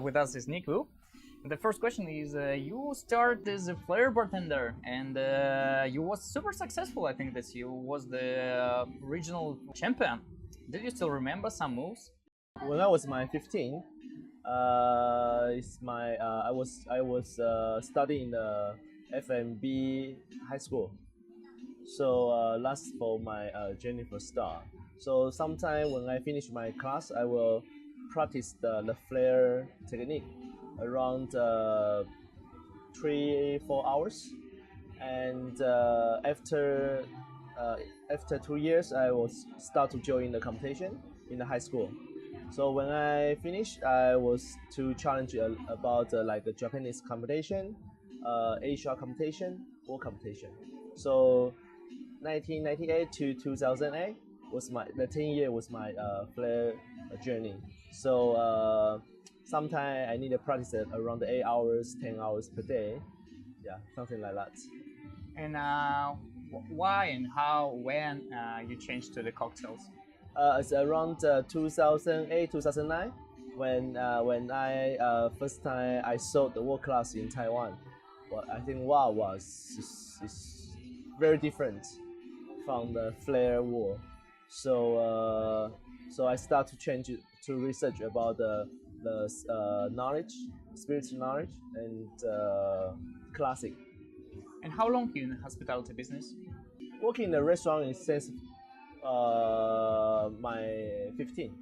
With us is Nik Wu. The first question is, you started as a flair bartender and you was super successful. I think that you was the regional champion. Did you still remember some moves? When I was 15, I was studying the F&B high school. So that's for my journey for start. So sometime when I finish my class, I will practice the flair technique around 3-4 hours, and after 2 years, I will start to join the competition in the high school. So when I finished, I was to challenge about like the Japanese competition, Asia competition, world competition. So 1998 to 2008 was the 10-year was my flair journey. So sometimes I need to practice it around 8 hours, 10 hours per day. Yeah, something like that. And why and how, when you changed to the cocktails? It's around 2008, 2009 when I first time I saw the world class in Taiwan. Well, I think wow is very different from the flair world. So I start to change it, to research about the knowledge, spiritual knowledge, and classic. And how long you in the hospitality business? Working in the restaurant is since my 15.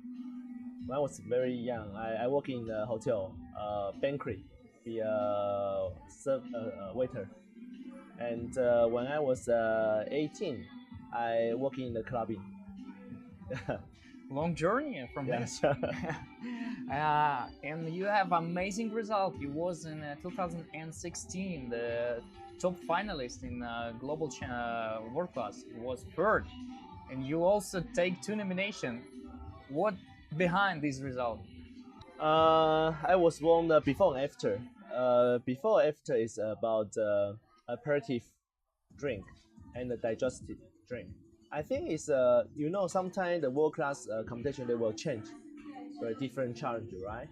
When I was very young, I work in the hotel, banquet, be a waiter. And when I was 18, I work in the clubbing. Long journey from this. And you have amazing result. You was in 2016 the top finalist in global world class. You was third, and you also take 2 nominations. What behind this result? I was won before and after. Before and after is about aperitif drink and the digestive drink. I think it's sometimes the world class competition they will change for a different challenge, right?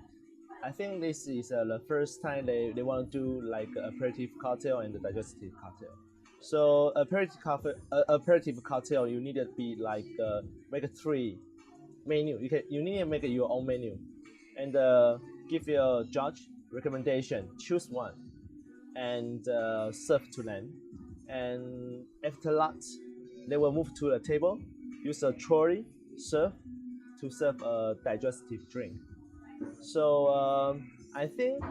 I think this is the first time they want to do like aperitif cocktail and the digestive cocktail. So aperitif cocktail you need to be like make a 3 menu. You need to make your own menu and give your judge recommendation. Choose one and serve to them. And after that, they will move to the table, use a trolley serve a digestive drink. So I think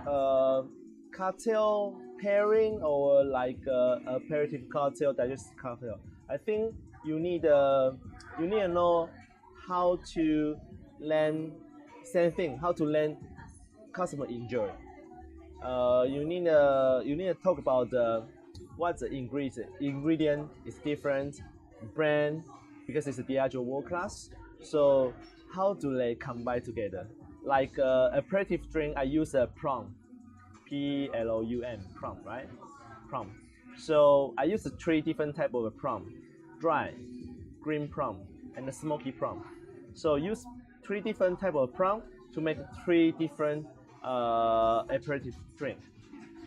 cocktail pairing or like aperitif cocktail, digestive cocktail. I think you need to know how to land same thing, how to land customer enjoy. You need to talk about what the ingredient is different, brand, because it's a Diageo world class. So how do they combine together? Like aperitif drink, I use a plum, Plum, plum, right? Plum. So I use 3 different type of plum: dry, green plum, and the smoky plum. So use 3 different type of plum to make 3 different aperitif drink.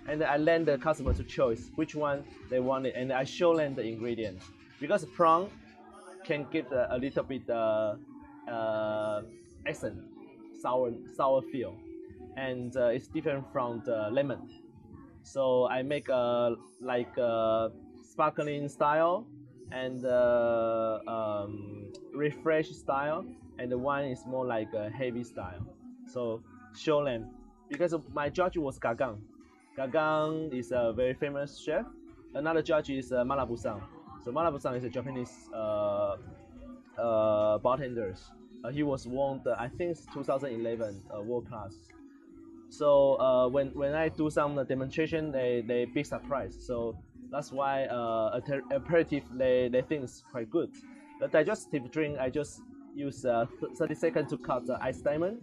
And I let the customer to choose which one they wanted, and I show them the ingredients. Because plum can give a little bit accent, sour feel, and it's different from the lemon. So I make like sparkling style and refresh style, and the one is more like a heavy style. So show them, because my judge was Gagang. Gagang is a very famous chef. Another judge is Malabu-san. So Malabu-san is a Japanese bartender. He was won I think it's 2011 world class. So when I do some demonstration, they big surprise. So that's why aperitif they think it's quite good. The digestive drink, I just use 30 seconds to cut the ice diamond,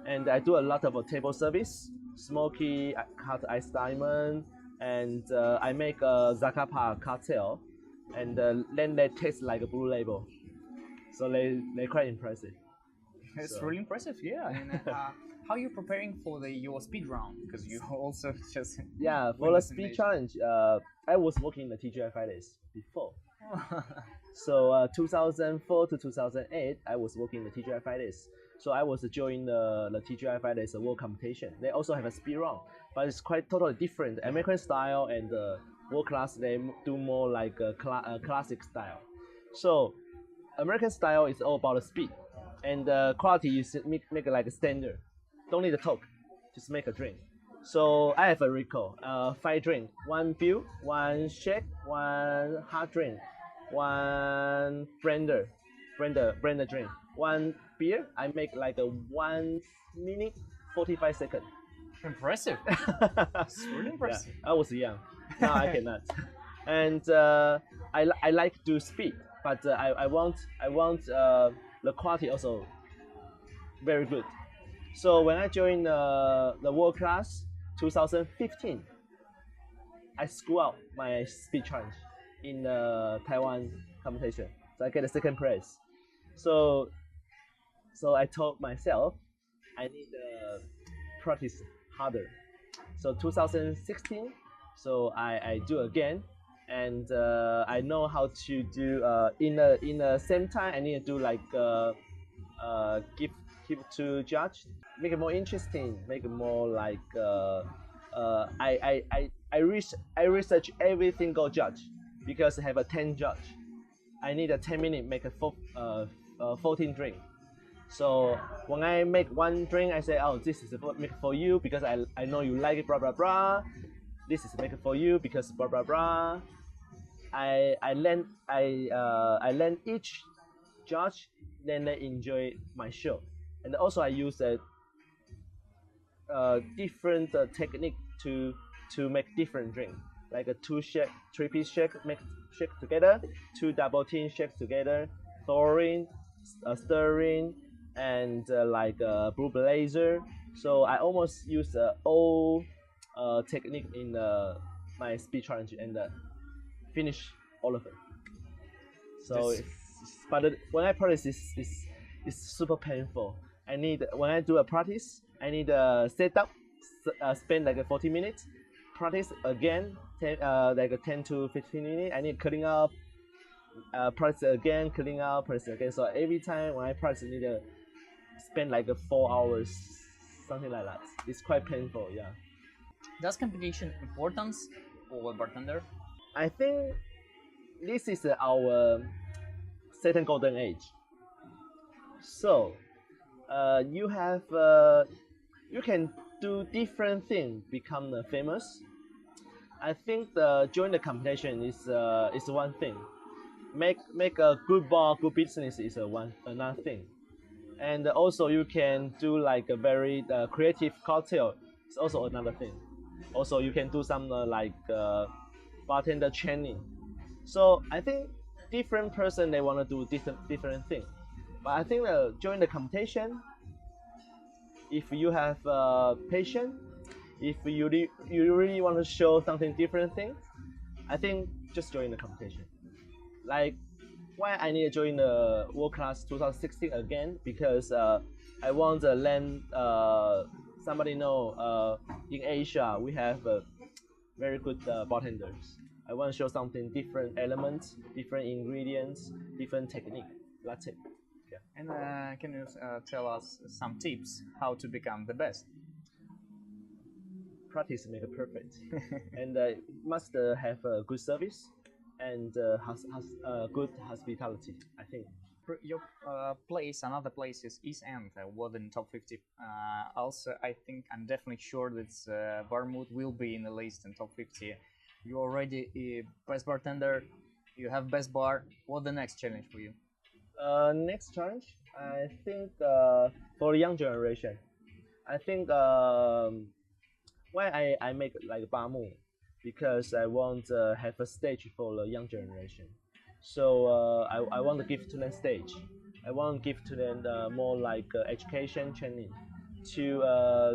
and I do a lot of table service, smoky cut ice diamond, and I make a Zacapa cocktail, and then they taste like a Blue Label. So they quite impressive. It's really impressive, yeah. And how you preparing for your speed round? Because you also just Yeah, for the speed challenge, I was working in the TGI Fridays before. So 2004 to 2008, I was working in the TGI Fridays. So I was joining the TGI Fridays world competition. They also have a speed round, but it's quite totally different. American style and world class, they do more like a classic style. So American style is all about the speed, and the quality is make like a standard. Don't need to talk, just make a drink. So I have a recall, 5 drink, 1 beer, 1 shake, 1 hard drink, 1 blender drink, 1 beer. I make like a 1 minute 45 seconds. Impressive. It's really impressive. Yeah, I was young. Now I cannot. And I like to speed, but I want the quality also very good. So when I joined the world class 2015, I screw out my speed challenge in the Taiwan competition. So I get a second place. So I told myself I need to practice harder. So 2016, so I do again, and I know how to do in the same time. I need to do like give to judge, make it more interesting, make it more like I research every single judge because I have a 10 judge. I need a 10 minute make a 14 drink. So when I make 1 drink, I say, oh, this is make it for you because I know you like it, blah blah blah. This is make it for you because blah blah blah. I learn each judge, then they enjoy my show, and also I use a different technique to make different drink, like a 2 shake, 3-piece shake, make shake together, 2 double tin shake together, thawing, stirring, and like a blue blazer. So I almost use all technique in my speed challenge and finish all of it. So when I practice, it's super painful. When I do a practice, I need a setup, spend like 40 minutes, practice again, like 10 to 15 minutes. I need cleaning up, practice again, cleaning up, practice again. So every time when I practice, I need to spend like 4 hours, something like that. It's quite painful, yeah. Does competition importance for a bartender? I think this is our second golden age. So you can do different things, become famous. I think join the competition is one thing. Make a good bar, good business is another thing. And also you can do like a very creative cocktail. It's also another thing. Also you can do some like bartender training. So I think different person they want to do different thing. But I think during the competition, if you have patience, if you really want to show something different thing, I think just join the competition. Like why I need to join the World Class 2016 again, because I want to learn somebody know in Asia we have very good bartenders. I want to show something different elements, different ingredients, different technique. That's it. Yeah. And can you tell us some tips how to become the best? Practice make it perfect, and must have a good service and good hospitality. I think. Your another place is East End, was in top 50. Also, I think I'm definitely sure that Vermouth will be in the list in top 50. You already best bartender, you have best bar. What's the next challenge for you? Next challenge, I think for the young generation, I think why I make like Bamu, because I want to have a stage for the young generation. So I want to give to them stage. I want to give to them more like education training to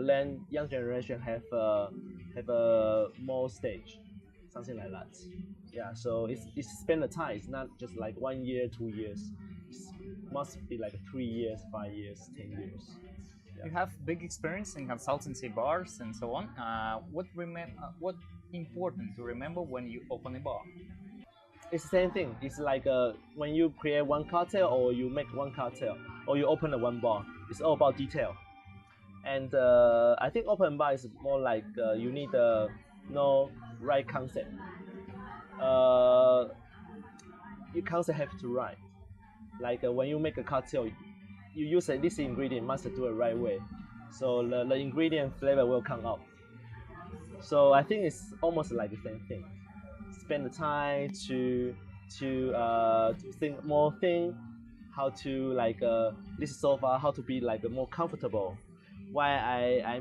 let young generation have a more stage, something like that. Yeah, so it's spend the time. It's not just like 1 year, 2 years. It must be like 3 years, 5 years, 10 years. You have big experience in consultancy bars and so on. What important to remember when you open a bar? It's the same thing. It's like when you create one cocktail or you make one cocktail or you open a one bar. It's all about detail. And I think open bar is more like you need to know right concept. Your concept have to right. Like when you make a cocktail, you use this ingredient must do it right way. So the ingredient flavor will come out. So I think it's almost like the same thing. Spend the time to think more thing, how to like this sofa, how to be like more comfortable. Why I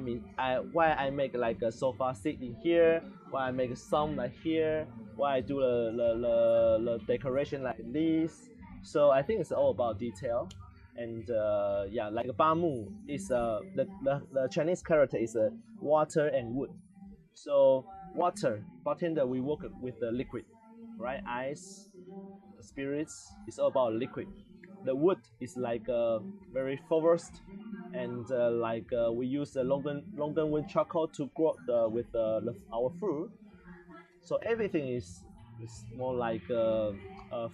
make like a sofa sit in here, why I make some like here, why I do the decoration like this. So I think it's all about detail. And yeah, like Bamu is the Chinese character is water and wood. So water, bartender, we work with the liquid, right? Ice, spirits, it's all about liquid. The wood is like very forest, and we use the London wood charcoal to grow with our fruit. So everything is more like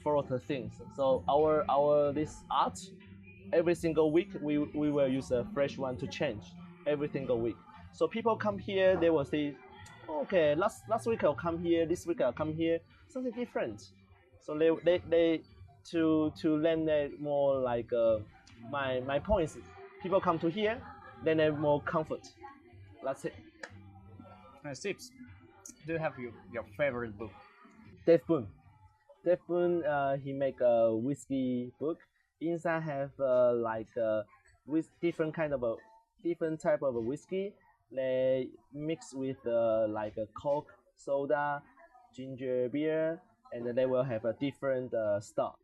forest things. So our this art, every single week we will use a fresh one to change every single week. So people come here, they will say, okay, last week I'll come here, this week I'll come here, something different. So they to learn that more like my point is people come to here, then they have more comfort. That's it. Nice tips. Do you have your favorite book? Dave Boone. Dave Boone, he make a whiskey book. Inside have with different type of whiskey. They mix with like a Coke, soda, ginger beer, and then they will have a different stock.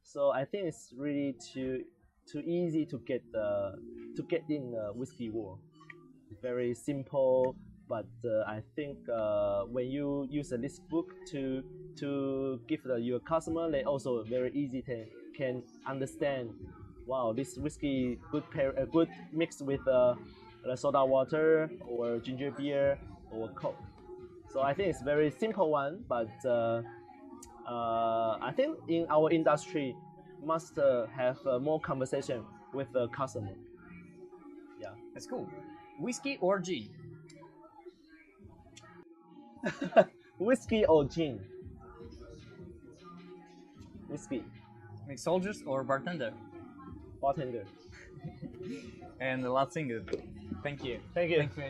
So I think it's really too easy to get in whiskey world. Very simple, but I think when you use this book to give your customer, they also very easy can understand. Wow, this whiskey good mix with the soda water or ginger beer or Coke. So I think it's very simple one, but I think in our industry must have more conversation with the customer. Yeah, That's cool. Whiskey or gin? whiskey or gin? Whiskey, Mix soldiers or bartender? bartender. And the last thing, thank you. Thank you. Thank you.